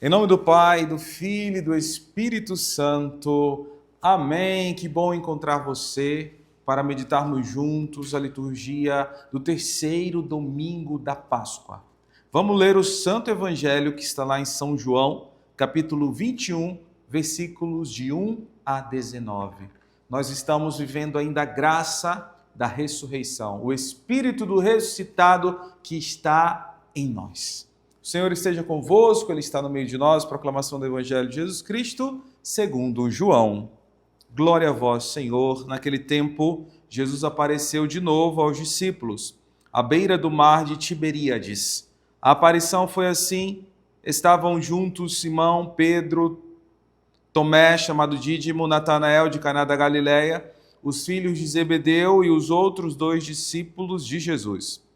Em nome do Pai, do Filho e do Espírito Santo. Amém. Que bom encontrar você para meditarmos juntos a liturgia do terceiro domingo da Páscoa. Vamos ler o Santo Evangelho que está lá em São João, capítulo 21, versículos de 1 a 19. Nós estamos vivendo ainda a graça da ressurreição, o Espírito do ressuscitado que está em nós. O Senhor esteja convosco, Ele está no meio de nós. Proclamação do Evangelho de Jesus Cristo, segundo João. Glória a vós, Senhor. Naquele tempo, Jesus apareceu de novo aos discípulos, à beira do mar de Tiberíades. A aparição foi assim: estavam juntos Simão, Pedro, Tomé, chamado Dídimo, Natanael de Caná da Galileia, os filhos de Zebedeu e os outros 2 discípulos de Jesus.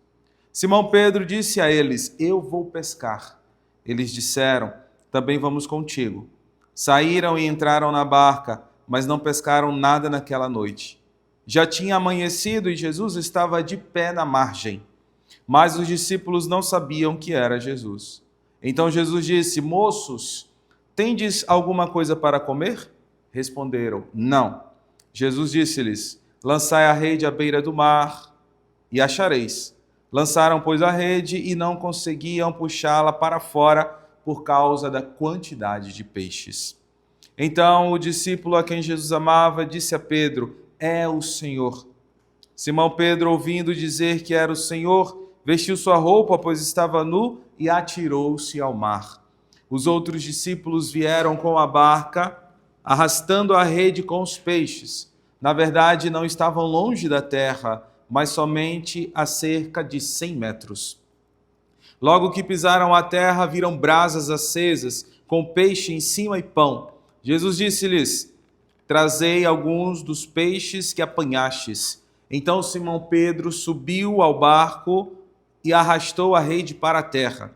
Simão Pedro disse a eles: eu vou pescar. Eles disseram: também vamos contigo. Saíram e entraram na barca, mas não pescaram nada naquela noite. Já tinha amanhecido e Jesus estava de pé na margem. Mas os discípulos não sabiam que era Jesus. Então Jesus disse: moços, tendes alguma coisa para comer? Responderam: não. Jesus disse-lhes: lançai a rede à beira do mar e achareis. Lançaram, pois, a rede e não conseguiam puxá-la para fora por causa da quantidade de peixes. Então o discípulo a quem Jesus amava disse a Pedro: é o Senhor. Simão Pedro, ouvindo dizer que era o Senhor, vestiu sua roupa, pois estava nu, e atirou-se ao mar. Os outros discípulos vieram com a barca, arrastando a rede com os peixes. Na verdade, não estavam longe da terra, mas somente a cerca de 100 metros. Logo que pisaram a terra, viram brasas acesas, com peixe em cima e pão. Jesus disse-lhes: trazei alguns dos peixes que apanhastes. Então Simão Pedro subiu ao barco e arrastou a rede para a terra.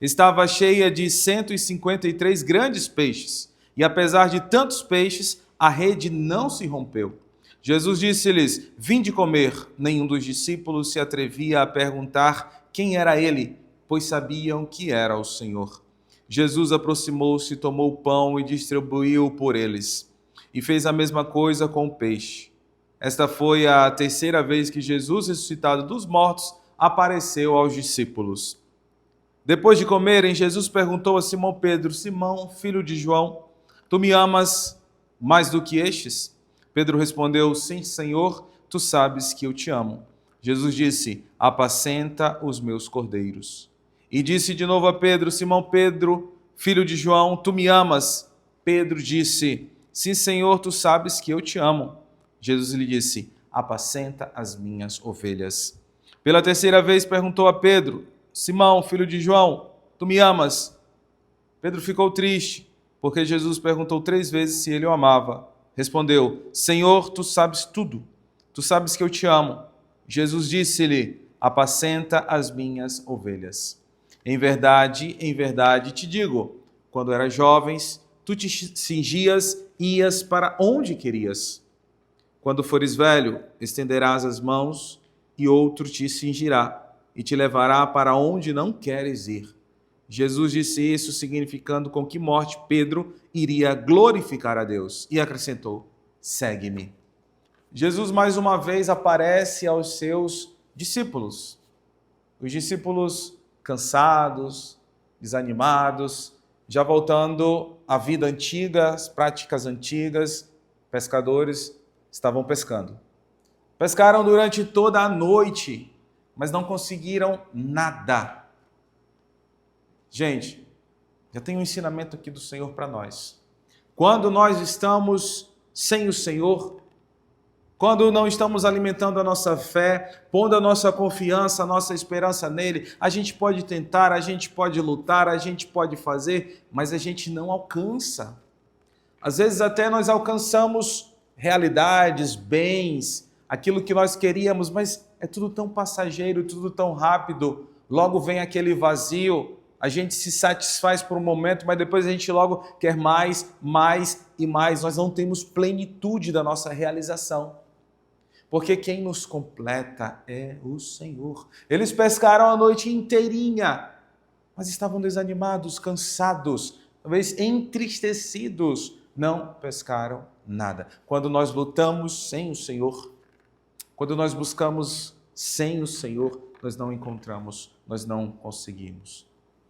Estava cheia de 153 grandes peixes, e apesar de tantos peixes, a rede não se rompeu. Jesus disse-lhes: vinde comer. Nenhum dos discípulos se atrevia a perguntar quem era ele, pois sabiam que era o Senhor. Jesus aproximou-se, tomou o pão e distribuiu por eles, e fez a mesma coisa com o peixe. Esta foi a terceira vez que Jesus, ressuscitado dos mortos, apareceu aos discípulos. Depois de comerem, Jesus perguntou a Simão Pedro: Simão, filho de João, tu me amas mais do que estes? Pedro respondeu: sim, Senhor, tu sabes que eu te amo. Jesus disse: apacenta os meus cordeiros. E disse de novo a Pedro: Simão Pedro, filho de João, tu me amas? Pedro disse: sim, Senhor, tu sabes que eu te amo. Jesus lhe disse: apacenta as minhas ovelhas. Pela terceira vez perguntou a Pedro: Simão, filho de João, tu me amas? Pedro ficou triste, porque Jesus perguntou 3 vezes se ele o amava. Respondeu: Senhor, tu sabes tudo. Tu sabes que eu te amo. Jesus disse-lhe: apacenta as minhas ovelhas. Em verdade te digo, quando eras jovens, tu te cingias e ias para onde querias. Quando fores velho, estenderás as mãos e outro te cingirá e te levará para onde não queres ir. Jesus disse isso, significando com que morte Pedro iria glorificar a Deus. E acrescentou: segue-me. Jesus mais uma vez aparece aos seus discípulos. Os discípulos cansados, desanimados, já voltando à vida antiga, às práticas antigas, pescadores estavam pescando. Pescaram durante toda a noite, mas não conseguiram nada. Gente, já tem um ensinamento aqui do Senhor para nós. Quando nós estamos sem o Senhor, quando não estamos alimentando a nossa fé, pondo a nossa confiança, a nossa esperança nele, a gente pode tentar, a gente pode lutar, a gente pode fazer, mas a gente não alcança. Às vezes até nós alcançamos realidades, bens, aquilo que nós queríamos, mas é tudo tão passageiro, tudo tão rápido. Logo vem aquele vazio. A gente se satisfaz por um momento, mas depois a gente logo quer mais, mais e mais. Nós não temos plenitude da nossa realização. Porque quem nos completa é o Senhor. Eles pescaram a noite inteirinha, mas estavam desanimados, cansados. talvez entristecidos, não pescaram nada. Quando nós lutamos sem o Senhor, quando nós buscamos sem o Senhor, nós não encontramos, nós não conseguimos.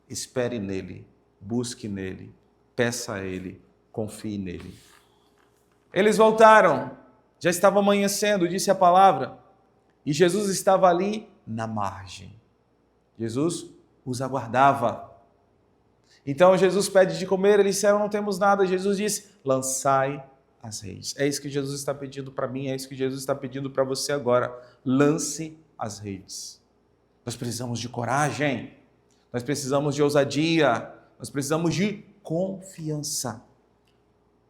Espere nele, busque nele, peça a ele, confie nele. Eles voltaram, já estava amanhecendo, disse a palavra, e Jesus estava ali na margem. Jesus os aguardava. Então Jesus pede de comer, eles disseram, não temos nada. Jesus disse, lançai as redes. É isso que Jesus está pedindo para mim, é isso que Jesus está pedindo para você agora. Lance as redes. Nós precisamos de coragem, nós precisamos de ousadia, nós precisamos de confiança.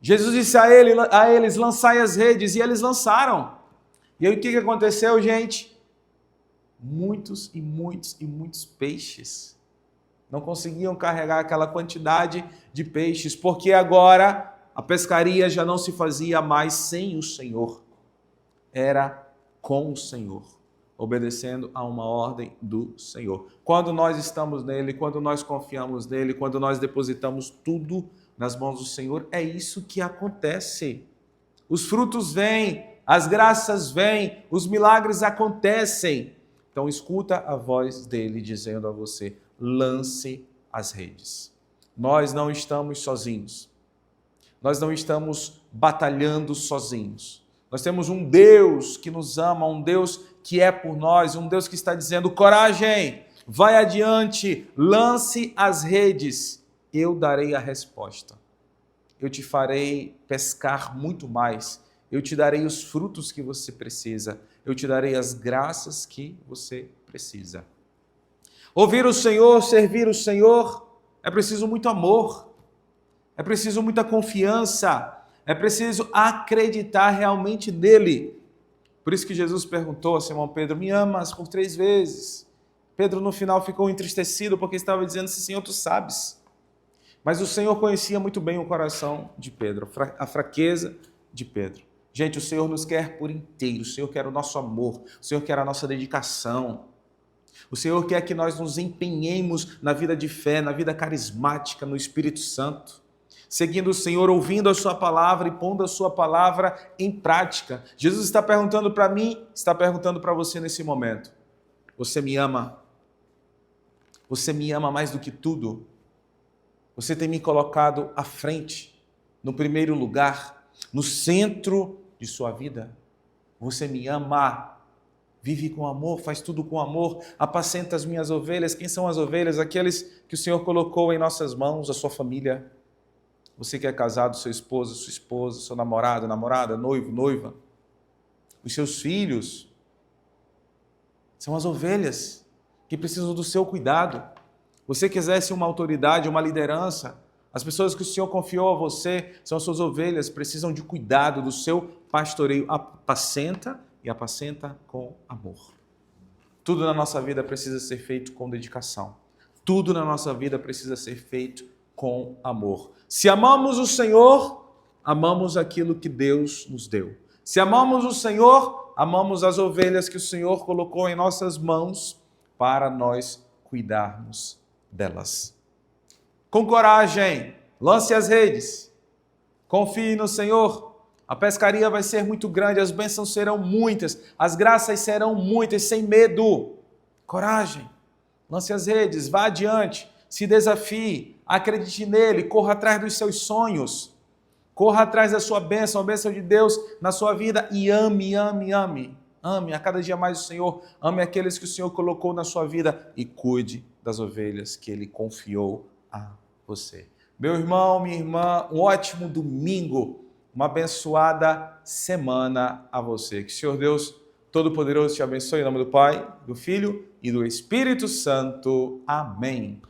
Jesus disse a eles, lançai as redes, e eles lançaram. E aí o que aconteceu, gente? Muitos e muitos e muitos peixes. Não conseguiam carregar aquela quantidade de peixes, porque agora a pescaria já não se fazia mais sem o Senhor. Era com o Senhor, obedecendo a uma ordem do Senhor. Quando nós estamos nele, quando nós confiamos nele, quando nós depositamos tudo nas mãos do Senhor, é isso que acontece. Os frutos vêm, as graças vêm, os milagres acontecem. Então escuta a voz dele dizendo a você, lance as redes. Nós não estamos sozinhos. Nós não estamos batalhando sozinhos. Nós temos um Deus que nos ama, um Deus que é por nós, um Deus que está dizendo, coragem, vai adiante, lance as redes, eu darei a resposta. Eu te farei pescar muito mais, eu te darei os frutos que você precisa, eu te darei as graças que você precisa. Ouvir o Senhor, servir o Senhor, é preciso muito amor, é preciso muita confiança, é preciso acreditar realmente nele. Por isso que Jesus perguntou a Simão Pedro, me amas por 3 vezes? Pedro no final ficou entristecido porque estava dizendo, Senhor, tu sabes. Mas o Senhor conhecia muito bem o coração de Pedro, a fraqueza de Pedro. Gente, o Senhor nos quer por inteiro, o Senhor quer o nosso amor, o Senhor quer a nossa dedicação. O Senhor quer que nós nos empenhemos na vida de fé, na vida carismática, no Espírito Santo, seguindo o Senhor, ouvindo a sua palavra e pondo a sua palavra em prática. Jesus está perguntando para mim, está perguntando para você nesse momento. Você me ama? Você me ama mais do que tudo? Você tem me colocado à frente, no primeiro lugar, no centro de sua vida? Você me ama? Vive com amor, faz tudo com amor, apacenta as minhas ovelhas. Quem são as ovelhas? Aqueles que o Senhor colocou em nossas mãos, a sua família. Você que é casado, seu esposo, sua esposa, seu namorado, namorada, noivo, noiva. Os seus filhos são as ovelhas que precisam do seu cuidado. Você que exerce uma autoridade, uma liderança, as pessoas que o Senhor confiou a você são as suas ovelhas, precisam de cuidado, do seu pastoreio. Apacenta e apacenta com amor. Tudo na nossa vida precisa ser feito com dedicação. Tudo na nossa vida precisa ser feito com amor. Se amamos o Senhor, amamos aquilo que Deus nos deu. Se amamos o Senhor, amamos as ovelhas que o Senhor colocou em nossas mãos para nós cuidarmos delas. Com coragem, lance as redes. Confie no Senhor. A pescaria vai ser muito grande, as bênçãos serão muitas, as graças serão muitas, sem medo. Coragem, lance as redes, vá adiante, se desafie, acredite nele, corra atrás dos seus sonhos, corra atrás da sua bênção, a bênção de Deus na sua vida e ame, ame, ame. Ame a cada dia mais o Senhor, ame aqueles que o Senhor colocou na sua vida e cuide das ovelhas que Ele confiou a você. Meu irmão, minha irmã, um ótimo domingo. Uma abençoada semana a você. Que o Senhor Deus Todo-Poderoso te abençoe em nome do Pai, do Filho e do Espírito Santo. Amém.